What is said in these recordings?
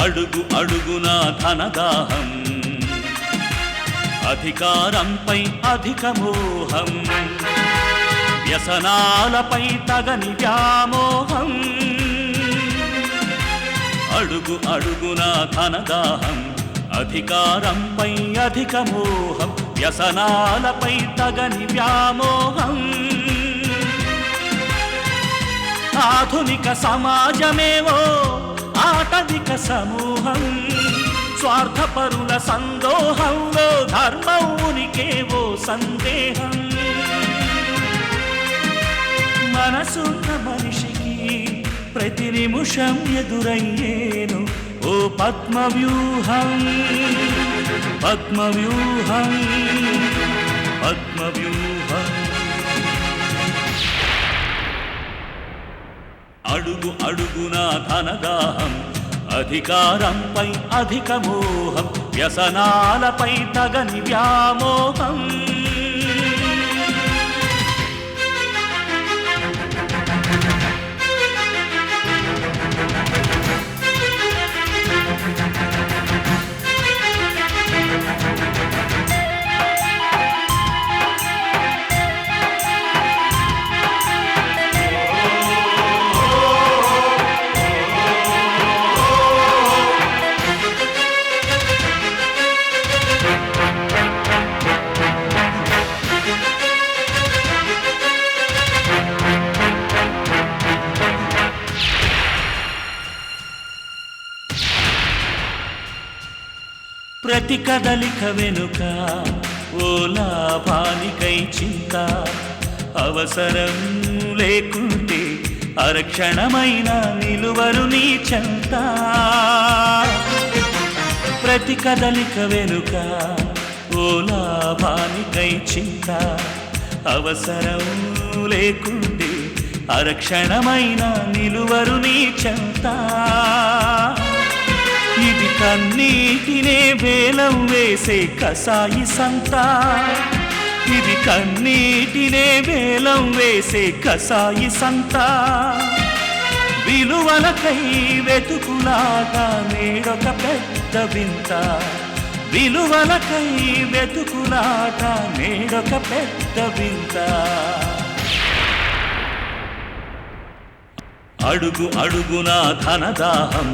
అడుగు అడుగున ధనదాహం, అధికారంపై అధిక మోహం, వ్యసనాలపై తగని వ్యామోహం. అడుగు అడుగున ధనదాహం, అధికారంపై అధిక మోహం, వ్యసనాలపై తగని వ్యామోహం. ఆధునిక సమాజమేవో ఆటవిక సమూహం, స్వార్థపరుల సందోహంలో ధర్మం ఉనికేవో సందేహం. మనసున్న మనిషికి ప్రతి నిమిషం ఎదురయ్యేను ఓ పద్మవ్యూహం, పద్మవ్యూహం, పద్మవ్యూహం. అడుగు అడుగున ధనదాహం, అధికారంపై అధిక మోహం, వ్యసనాలపై తగని వ్యామోహం. ప్రతి కదలిక వెనుక ఓ లాభానికై చింత, అవసరం లేకుంటే అరక్షణమైన నిలువరు నీ చెంత. ప్రతి కదలిక వెనుక ఓ లాభానికై చింత, అవసరం లేకుంటే అరక్షణమైన నిలువరు నీ చెంత. ఇది కన్నీటినే వేలం వేసే కసాయి సంత, ఇది కన్నీటినే వేలం వేసే కసాయి సంత. విలువలకై వెతుకులాట నేడొక పెద్ద వింత, విలువలకై వెతుకులాట నేడొక పెద్ద వింత. అడుగు అడుగున ధనదాహం,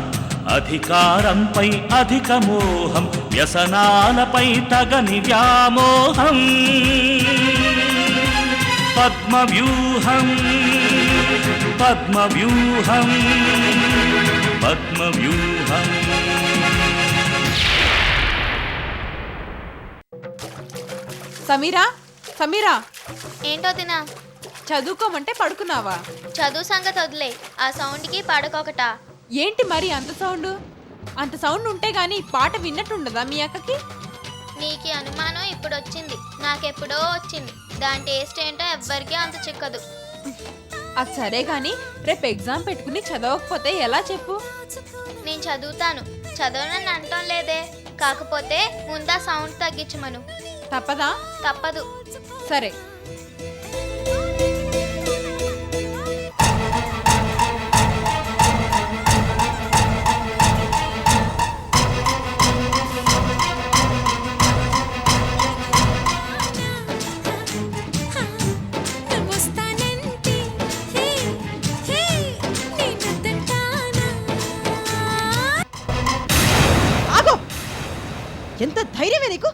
అధికారంపై అధిక మోహం, వ్యసనాలపై తగని వ్యామోహం. పద్మవ్యూహం, పద్మవ్యూహం, పద్మవ్యూహం. సమీరా, సమీరా, ఏంటో తినా? చదువుకోమంటే పడుకున్నావా? చదువు సంగతి వదిలే, ఆ సౌండ్కి పడకొకట. ఏంటి మరి అంత సౌండ్? అంత సౌండ్ ఉంటే గానీ పాట విన్నట్టుండదా మీ అక్కకి? నీకు అనుమానం ఇప్పుడు వచ్చింది, నాకెప్పుడో వచ్చింది. దాని టేస్ట్ ఏంటో ఎవ్వరికీ అంత చిక్కదు. అది సరే గాని రేపు ఎగ్జామ్ పెట్టుకుని చదవకపోతే ఎలా చెప్పు? నేను చదువుతాను, చదవనని అంటం లేదే. కాకపోతే ముందా సౌండ్ తగ్గించమను. తప్పదా? తప్పదు. సరే. ఎంత ధైర్యమే నీకు?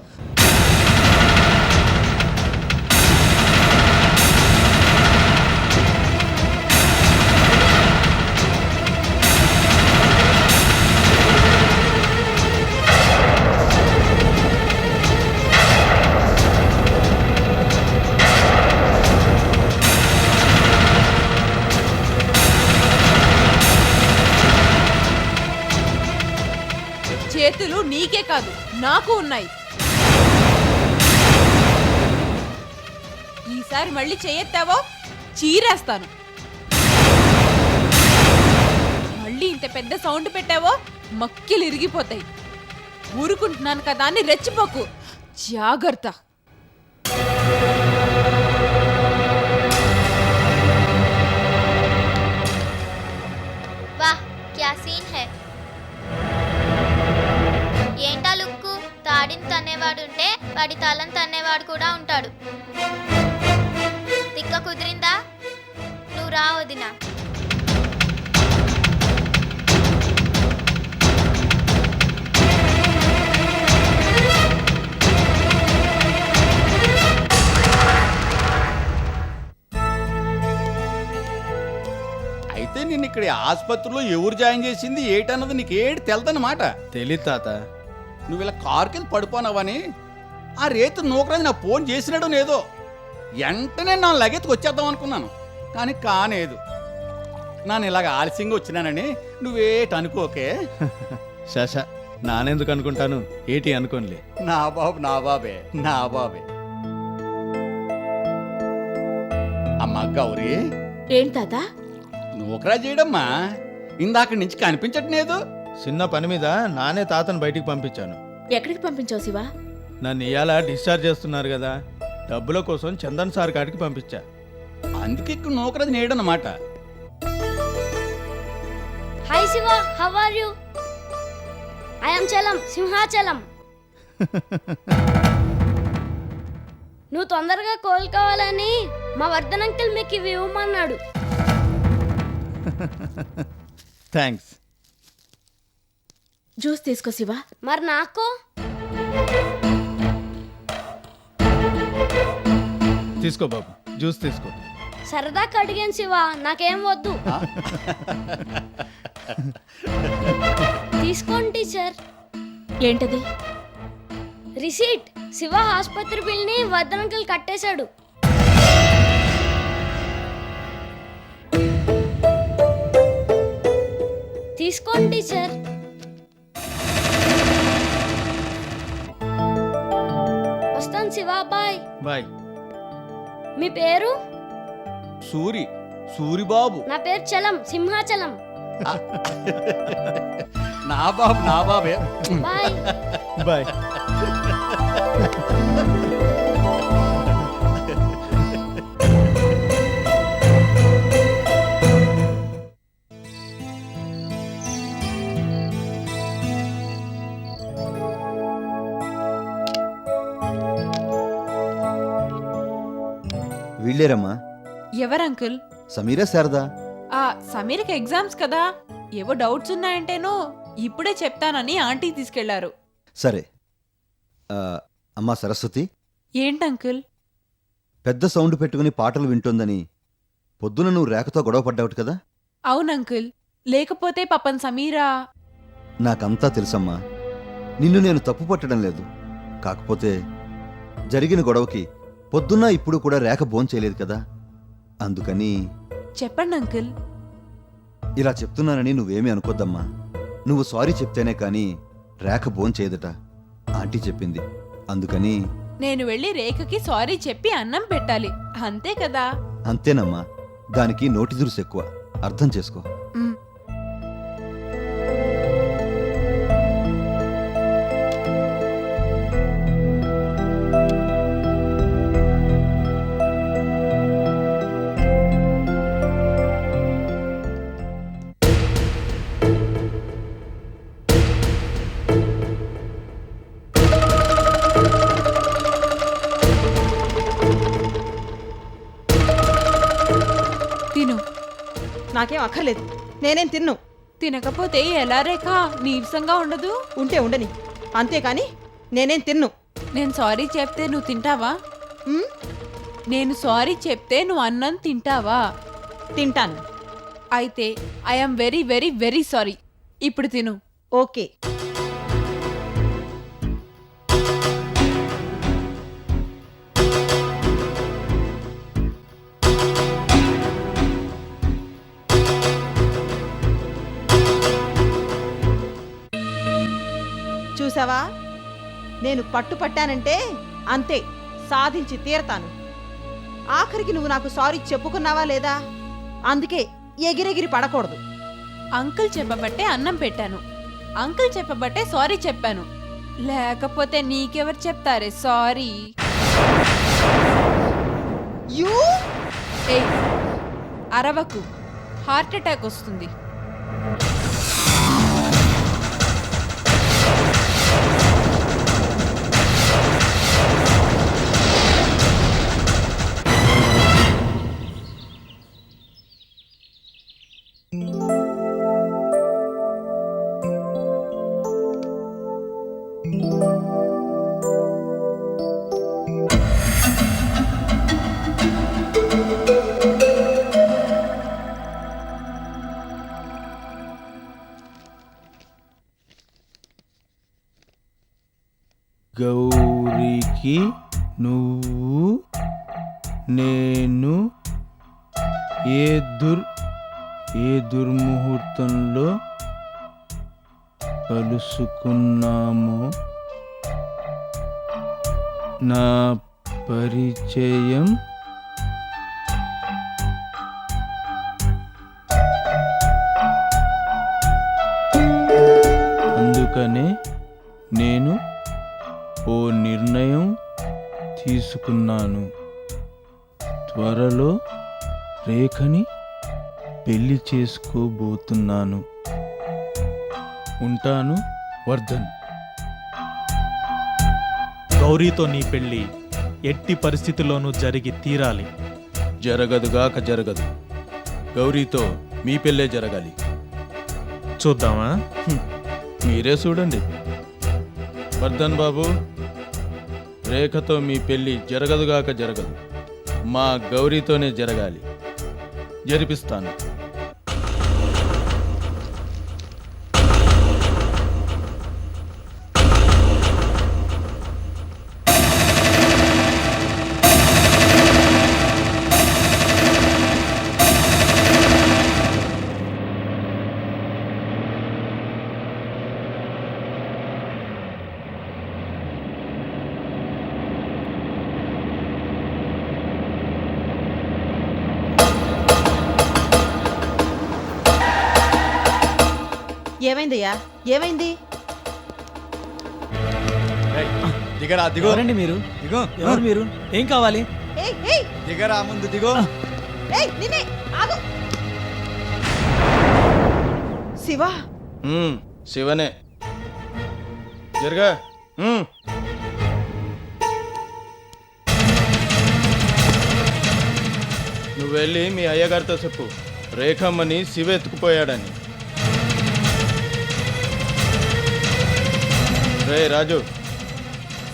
చేతులు నీకే కాదు నాకు ఉన్నాయి. ఈసారి మళ్ళీ చేయెత్తావో చీరేస్తాను. మళ్ళీ ఇంత పెద్ద సౌండ్ పెట్టావో మక్కిలు ఇరిగిపోతాయి. ఊరుకుంటున్నాను కదా అని రెచ్చిపోకు, జాగ్రత్త. वाह क्या सीन है। అనేవాడు ఉంటే వాడి తలంత అనేవాడు కూడా ఉంటాడు. తిక్క కుదిరిందా? నువ్వు రా వదినా. అయితే నిన్ను ఇక్కడ ఆసుపత్రిలో ఎవరు జాయిన్ చేసింది ఏటన్నది నీకేటి తెలదన్నమాట. తెలీదు తాత. నువ్వు ఇలా కారు కింద పడిపోనావని ఆ రేతు నూకరాజు నా ఫోన్ చేసినాడు లేదో వెంటనే నా లగెత్తుకు వచ్చేద్దాం అనుకున్నాను, కానీ కానేదు. నన్ను ఇలాగ ఆలస్యంగా వచ్చినానని నువ్వేటి అనుకోకే. శశ నానెందుకు అనుకుంటాను, ఏటి అనుకోనిలే. నా బాబు నా బాబే నా బాబే. అమ్మా గౌరీ, ఏంటి తాత? నూకరా చేయడమ్మా ఇందాక నుంచి కనిపించట్లేదు. చిన్న పని మీద నానే తాతను బయటికి పంపించాను. ఎక్కడికి పంపించావు శివ? నన్ను ఇవాళ డిశ్చార్జ్ చేస్తున్నారు కదా, డబ్బుల కోసం చందన్ సార్ కాడికి పంపించా. అందుకే ఇక్కడ నూకరాజు నేడన్నమాట. Hi Shiva, how are you? I am Chalam, Simhachalam. నువ్వు తొందరగా కోలుకోవాలని మా వర్ధన్ అంకుల్ మీకు ఇవి ఇవ్వమన్నాడు. థ్యాంక్స్. జ్యూస్ తీసుకో శివ. మరి నాకు తీసుకో బాబు, జ్యూస్ తీసుకో. సరదాగా అడిగాను శివ, నాకేం వద్దు. తీసుకోండి టీచర్. ఏంటది? రిసీట్. శివ ఆసుపత్రి బిల్ని వర్ధన్ అంకుల్ కట్టేశాడు. తీసుకోండి టీచర్. వస్తాను శివ, బాయ్. బాయ్. మీ పేరు? సూరిబాబు. నా పేరు చలం, సింహాచలం. నా బాబు నా బాబే. బాయ్. బాయ్. వీళ్ళేరమ్మా. ఎవరు అంకుల్? సమీరా శారదా. సమీర్కి ఎగ్జామ్స్ కదా, ఏవో డౌట్స్ ఉన్నాయంటేనో ఇప్పుడే చెప్తానని ఆంటీ తీసుకెళ్లారు. సరే. అమ్మా సరస్వతి, ఏంటంకుల్? పెద్ద సౌండ్ పెట్టుకుని పాటలు వింటోందని పొద్దున నువ్వు రేఖతో గొడవ పడ్డావుట కదా? అవునంకుల్, లేకపోతే పాపం సమీరా. నాకంతా తెలుసమ్మా. నిన్ను నేను తప్పు పట్టడం లేదు. కాకపోతే జరిగిన గొడవకి పొద్దున్న ఇప్పుడు కూడా రేఖ భోంచేయలేదు కదా, అందుకని. చెప్పండి అంకుల్. ఇలా చెప్తున్నానని నువ్వేమీ అనుకోద్దమ్మా. నువ్వు సారీ చెప్తేనే కానీ రేఖ భోంచేయదట, ఆంటీ చెప్పింది. అందుకని నేను వెళ్ళి రేఖకి సారీ చెప్పి అన్నం పెట్టాలి, అంతే కదా? అంతేనమ్మా. దానికి నోటి దురుసు ఎక్కువ, అర్థం చేసుకో. మ్. తిను. నాకేం అక్కర్లేదు, నేనేం తిన్ను. తినకపోతే ఎలా రేఖ? నీరసంగా ఉండదు? ఉంటే ఉండని, అంతేకాని నేనేం తిన్ను. నేను సారీ చెప్తే నువ్వు తింటావా? ఉమ్, నేను సారీ చెప్తే నువ్వు అన్నం తింటావా? తింటాను. అయితే I'm very very very sorry. ఇప్పుడు తిను. ఓకే. చూసావా, నేను పట్టుపట్టానంటే అంతే, సాధించి తీరతాను. ఆఖరికి నువ్వు నాకు సారీ చెప్పుకున్నావా లేదా? అందుకే ఎగిరెగిరి పడకూడదు. అంకుల్ చెప్పబట్టే అన్నం పెట్టాను, అంకుల్ చెప్పబట్టే సారీ చెప్పాను. లేకపోతే నీకెవరు చెప్తారే సారీ? యూ ఏయ్, అరవకు, హార్ట్ అటాక్ వస్తుంది. పెళ్ళికి నువ్వు నేను ఏ దుర్ముహూర్తంలో కలుసుకున్నామో నా పరిచయం అందుకనే నేను ఓ నిర్ణయం తీసుకున్నాను. త్వరలో రేఖని పెళ్లి చేసుకోబోతున్నాను. ఉంటాను, వర్ధన్. గౌరీతో నీ పెళ్లి ఎట్టి పరిస్థితుల్లోనూ జరిగి తీరాలి. జరగదుగాక జరగదు. గౌరీతో మీ పెళ్ళే జరగాలి. చూద్దామా? మీరే చూడండి. వర్ధన్ బాబు, రేఖతో మీ పెళ్ళి జరగదుగాక జరగదు. మా గౌరీతోనే జరగాలి. జరిపిస్తాను. ఏమైందయ్యా? ఏమైంది? దిగరా, దిగో. ఎవరండి మీరు? దిగో. ఎవరు మీరు? ఏం కావాలి? ఏయ్ ఏయ్ దిగరా, ముందు దిగో. ఏయ్ నిన్నే ఆగు. శివ, శివనే. జరగా. నువ్వు వెళ్ళి మీ అయ్యగారితో చెప్పు, రేఖమ్మని శివ ఎత్తుకుపోయాడని. రే రాజు,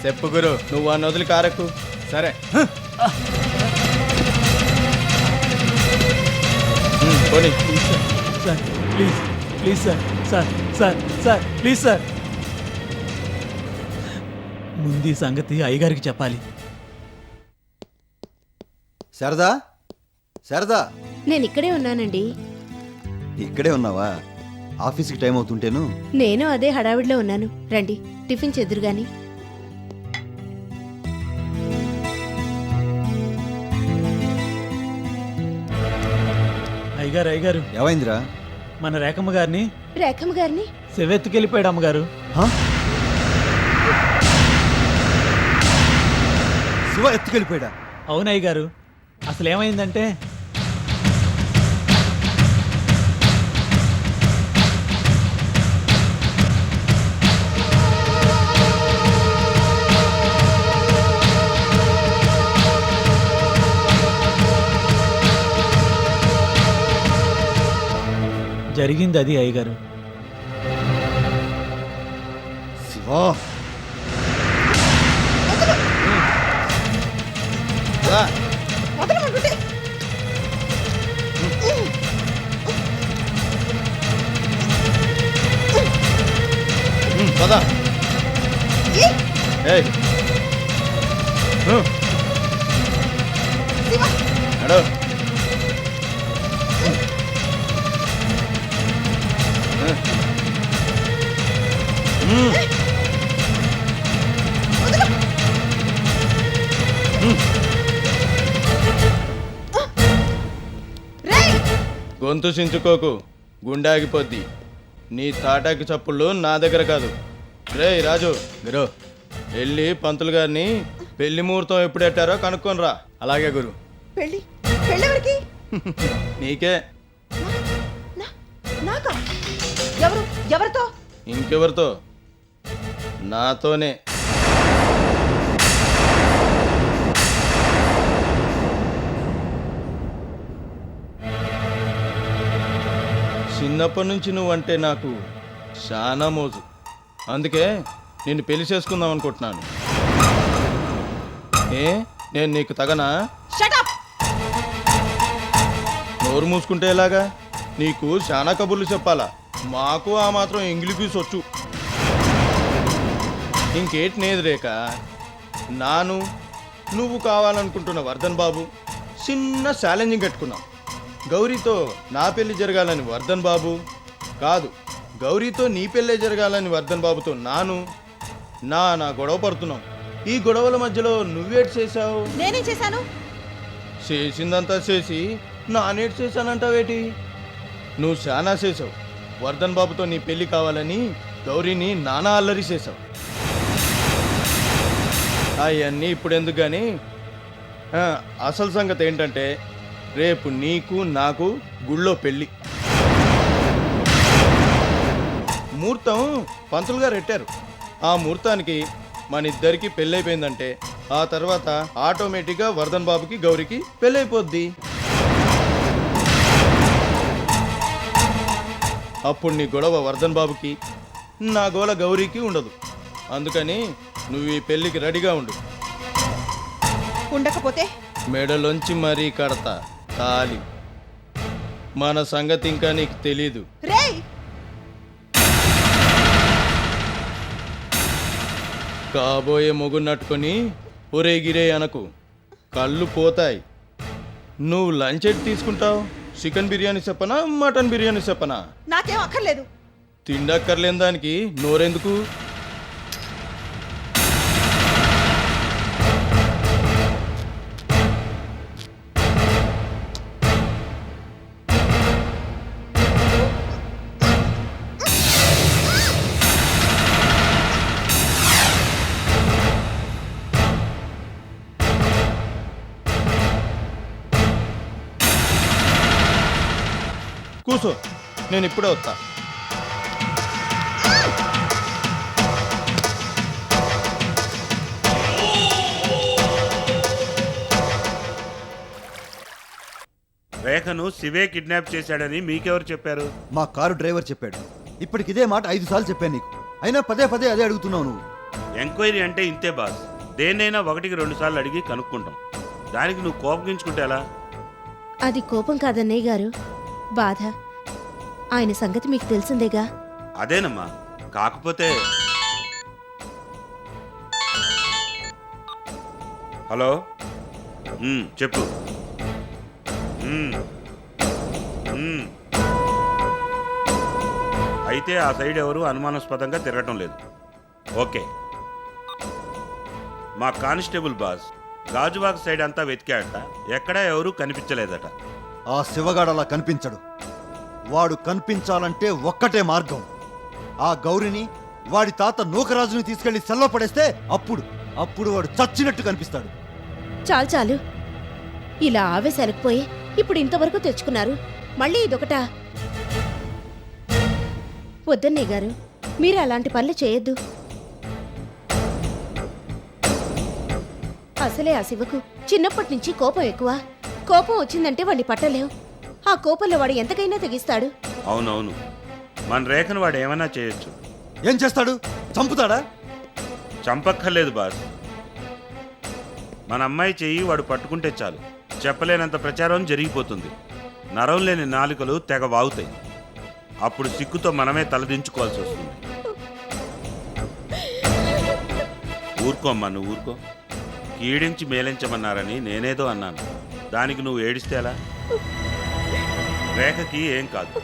చెప్పు గురు. నువ్వు ఆ నదులు కారకు. సరే. పోనీ. Sir please please sir sir sir sir please sir. ముందు ఈ సంగతి అయ్యగారికి చెప్పాలి. శారదా, శారదా, నేను ఇక్కడే ఉన్నానండి. ఇక్కడే ఉన్నావా? ఆఫీస్కి టైం అవుతుంటేను. నేను అదే హడావిడిలో ఉన్నాను. రండి టిఫిన్ చెద్దురు గాని. అయ్యగారు అయ్యగారు, ఏమైందిరా? మన రేఖమ్మ గారిని రేఖమ్మ గారిని శివెత్తుకెళ్ళిపోయాడు అమ్మగారు. హా? శివ ఎత్తుకెళ్ళిపోయాడా? అవును అయ్యగారు. అసలు ఏమైందంటే జరిగింది అది అయ్యగారు. శివ, వదలమంటుంటే. పద. ఏయ్ ఏయ్. శివ, నడు. రేయ్ గొంతు చించుకోకు, గుండె ఆగిపోద్ది. నీ తాటాకి చప్పుళ్ళు నా దగ్గర కాదు. రే రాజు గురు, వెళ్ళి పంతులు గారిని పెళ్లి ముహూర్తం ఎప్పుడు పెట్టారో కనుక్కొనిరా. అలాగే గురు. పెళ్ళి పెళ్ళెవరికి? నీకే. నాకా? ఎవరు? ఎవరితో? ఇంకెవరితో? నాతోనే. చిన్నప్పటి నుంచి నువ్వంటే నాకు చాలా మోజు. అందుకే నిన్ను పెళ్లి చేసుకుందాం అనుకుంటున్నాను. నేను నీకు తగనా? Shut up. నోరు మూసుకుంటే ఎలాగా? నీకు చాలా కబుర్లు చెప్పాలా? మాకు ఆ మాత్రం ఇంగ్లీష్ వచ్చు. ఇంకేటి నేది రేఖ, నాను నువ్వు కావాలనుకుంటున్న వర్ధన్ బాబు చిన్న ఛాలెంజింగ్ పెట్టుకున్నాం. గౌరీతో నా పెళ్లి జరగాలని వర్ధన్ బాబు, కాదు గౌరీతో నీ పెళ్ళే జరగాలని వర్ధన్ బాబుతో నాను నా గొడవ పడుతున్నాం. ఈ గొడవల మధ్యలో నువ్వేటి చేశావు? నేనేం చేశాను? చేసిందంతా చేసి నానేటి చేశానంటావేటి? నువ్వు చాలా చేసావు. వర్ధన్ బాబుతో నీ పెళ్లి కావాలని గౌరీని నానా అల్లరి చేశావు. అవన్నీ ఇప్పుడు ఎందుకు కానీ అసలు సంగతి ఏంటంటే రేపు నీకు నాకు గుళ్ళో పెళ్ళి. ముహూర్తం పంతులు గారు పెట్టారు. ఆ ముహూర్తానికి మన ఇద్దరికి పెళ్ళైపోయిందంటే ఆ తర్వాత ఆటోమేటిక్గా వర్ధన్ బాబుకి గౌరికి పెళ్ళైపోద్ది. అప్పుడు నీ గొడవ వర్ధన్ బాబుకి, నా గోల గౌరీకి ఉండదు. అందుకని నువ్వు ఈ పెళ్ళికి రెడీగా ఉండు. ఉండకపోతే మెడలోంచి మరీ కడతా తాలి. మన సంగతి ఇంకా నీకు తెలీదు. రేయ్, కాబోయే మొగున్నట్టుకొని ఒరే గిరే అనకు, కళ్ళు పోతాయి. నువ్వు లంచ్ ఎట్ తీసుకుంటావు? చికెన్ బిర్యానీ చెప్పనా, మటన్ బిర్యానీ చెప్పనా? నాకేం అక్కర్లేదు. తిండక్కర్లేని దానికి నోరెందుకు? కూసో, నేను ఇప్పుడే వస్తా. రేఖను శివే కిడ్నాప్ చేశాడని మీకెవరు చెప్పారు? మా కారు డ్రైవర్ చెప్పాడు. ఇప్పటికి ఇదే మాట 5 సార్లు చెప్పాను నీకు, అయినా పదే పదే అదే అడుగుతున్నావు నువ్వు. ఎంక్వైరీ అంటే ఇంతే బాస్. దేన్నైనా 1కి 2 సార్లు అడిగి కనుక్కుంటాం. దానికి నువ్వు కోపగించుకుంటే ఎలా? అది కోపం కాదన్నయ్య గారు, బాధ. ఆయన సంగతి మీకు తెలిసిందేగా. అదేనమ్మా, కాకపోతే హలో చెప్పు. అయితే ఆ సైడ్ ఎవరు అనుమానాస్పదంగా తిరగటం లేదు. ఓకే. మా కానిస్టేబుల్ బాస్ గాజువాక సైడ్ అంతా వెతికాడట, ఎక్కడా ఎవరూ కనిపించలేదట. ఆ శివగాడు అలా కనిపించడు. వాడు కనిపించాలంటే ఒక్కటే మార్గం. ఆ గౌరిని వాడి తాత నూకరాజుని తీసుకెళ్లి సెల్లో పడేస్తే అప్పుడు వాడు చచ్చినట్టు కనిపిస్తాడు. చాలు చాలు, ఇలా ఆవేశాలకు పోయి ఇప్పుడు ఇంతవరకు తెచ్చుకున్నారు, మళ్ళీ ఇదొకటా? వద్దన్నయ్య గారు, మీరు అలాంటి పనులు చేయొద్దు. అసలే ఆ శివకు చిన్నప్పటి నుంచి కోపం ఎక్కువ. కోపం వచ్చిందంటే వాడిని పట్టలేవు. ఆ కోపంలో వాడు ఎంతకైనా తెగిస్తాడు. అవునవును, మన రేఖను వాడు ఏమైనా చేయొచ్చు. ఏం చేస్తాడు? చంపుతాడా? చంపక్కర్లేదు బాస్. మన అమ్మాయి చెయ్యి వాడు పట్టుకుంటే చాలు, చెప్పలేనంత ప్రచారం జరిగిపోతుంది. నరం లేని నాలుకలు తెగ వాగుతాయి. అప్పుడు సిగ్గుతో మనమే తలదించుకోవాల్సి వస్తుంది. ఊరుకోమ్మా, నువ్వు ఊరుకో. కీడించి మేలించమన్నారని నేనేదో అన్నాను, దానికి నువ్వు ఏడిస్తే ఎలా? రేఖకి ఏం కాదు.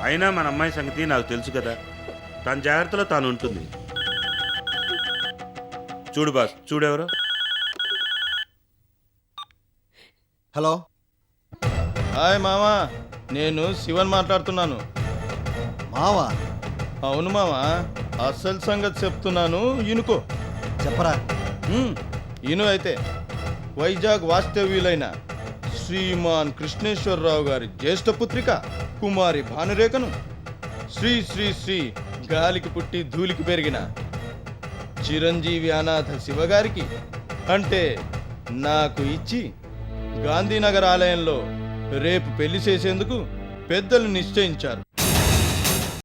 అయినా మన అమ్మాయి సంగతి నాకు తెలుసు కదా, తన జాగ్రత్తలో తాను ఉంటుంది. చూడు బాస్, చూడెవరో. హలో. హాయ్ మామా, నేను శివన్ మాట్లాడుతున్నాను. మావా? అవును మామా, అసలు సంగతి చెప్తున్నాను, ఇనుకో. చెప్పరా. ఇను అయితే వైజాగ్ వాస్తవ్యులైన శ్రీమాన్ కృష్ణేశ్వరరావు గారి జ్యేష్ఠ పుత్రిక కుమారి భానురేఖను శ్రీ శ్రీ శ్రీ గాలికి పుట్టి ధూళికి పెరిగిన చిరంజీవి అనాథ శివగారికి అంటే నాకు ఇచ్చి గాంధీనగర్ ఆలయంలో రేపు పెళ్లి చేసేందుకు పెద్దలు నిశ్చయించారు.